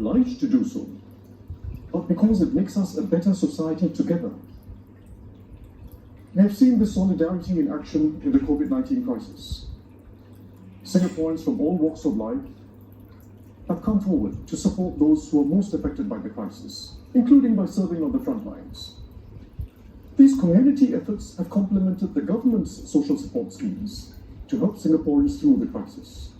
obliged to do so, but because it makes us a better society together. We have seen this solidarity in action in the COVID-19 crisis. Singaporeans from all walks of life have come forward to support those who are most affected by the crisis, including by serving on the front lines. These community efforts have complemented the government's social support schemes to help Singaporeans through the crisis.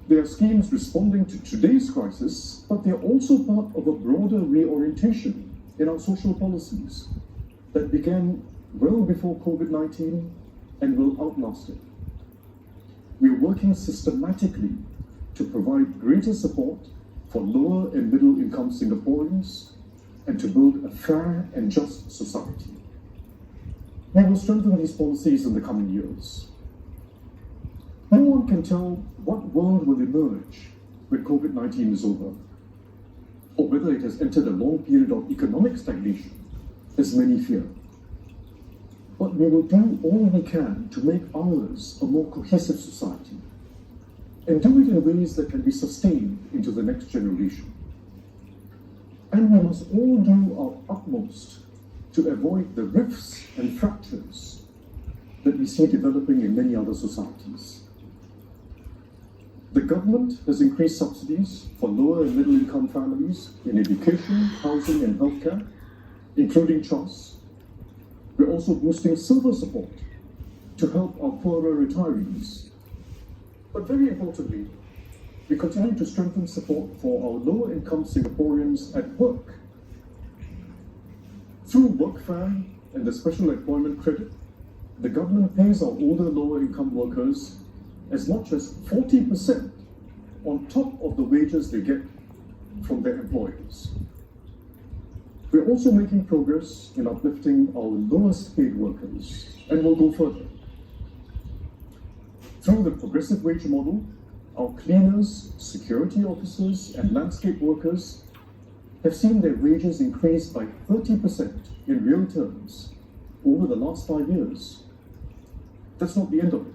They are schemes responding to today's crisis, but they are also part of a broader reorientation in our social policies that began well before COVID-19 and will outlast it. We are working systematically to provide greater support for lower and middle income Singaporeans and to build a fair and just society. We will strengthen these policies in the coming years. No one can tell what world will emerge when COVID-19 is over, or whether it has entered a long period of economic stagnation, as many fear. But we will do all we can to make ours a more cohesive society, and do it in ways that can be sustained into the next generation. And we must all do our utmost to avoid the rifts and fractures that we see developing in many other societies. The government has increased subsidies for lower and middle income families in education, housing and healthcare, including trusts. We're also boosting silver support to help our poorer retirees. But very importantly, we continue to strengthen support for our lower income Singaporeans at work. Through Workfare and the Special Employment Credit, the government pays our older lower income workers as much as 40% on top of the wages they get from their employers. We're also making progress in uplifting our lowest paid workers, and will go further. Through the progressive wage model, our cleaners, security officers, and landscape workers have seen their wages increase by 30% in real terms over the last 5 years. That's not the end of it.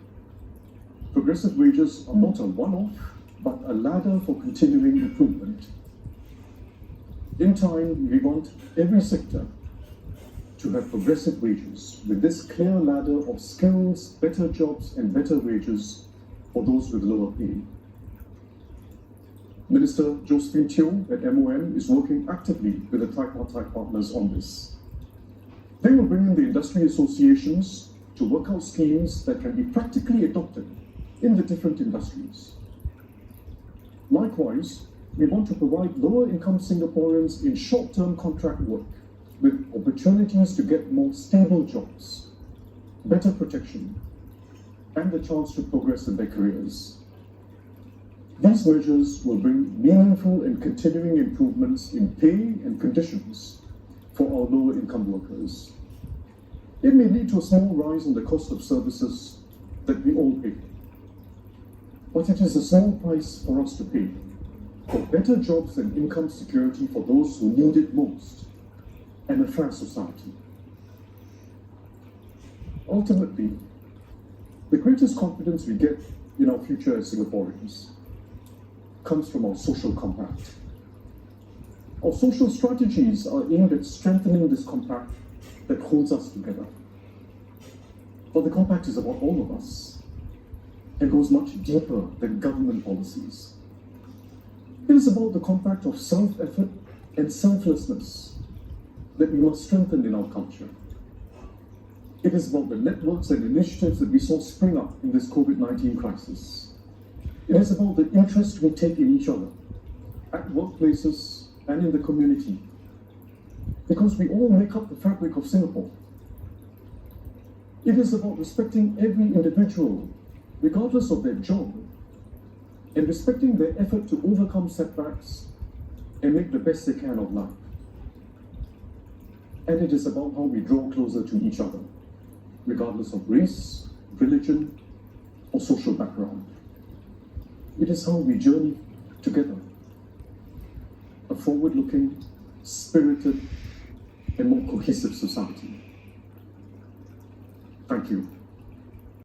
Progressive wages are not a one-off, but a ladder for continuing improvement. In time, we want every sector to have progressive wages with this clear ladder of skills, better jobs, and better wages for those with lower pay. Minister Josephine Teo at MOM is working actively with the tripartite partners on this. They will bring in the industry associations to work out schemes that can be practically adopted in the different industries. Likewise, we want to provide lower income Singaporeans in short-term contract work with opportunities to get more stable jobs, better protection, and the chance to progress in their careers. These measures will bring meaningful and continuing improvements in pay and conditions for our lower income workers. It may lead to a small rise in the cost of services that we all pay, but it is a small price for us to pay for better jobs and income security for those who need it most, and a fair society. Ultimately, the greatest confidence we get in our future as Singaporeans comes from our social compact. Our social strategies are aimed at strengthening this compact that holds us together. But the compact is about all of us and goes much deeper than government policies. It is about the compact of self-effort and selflessness that we must strengthen in our culture. It is about the networks and initiatives that we saw spring up in this COVID-19 crisis. It is about the interest we take in each other, at workplaces and in the community, because we all make up the fabric of Singapore. It is about respecting every individual, regardless of their job, and respecting their effort to overcome setbacks and make the best they can of life. And it is about how we draw closer to each other, regardless of race, religion, or social background. It is how we journey together, a forward-looking, spirited, and more cohesive society. Thank you.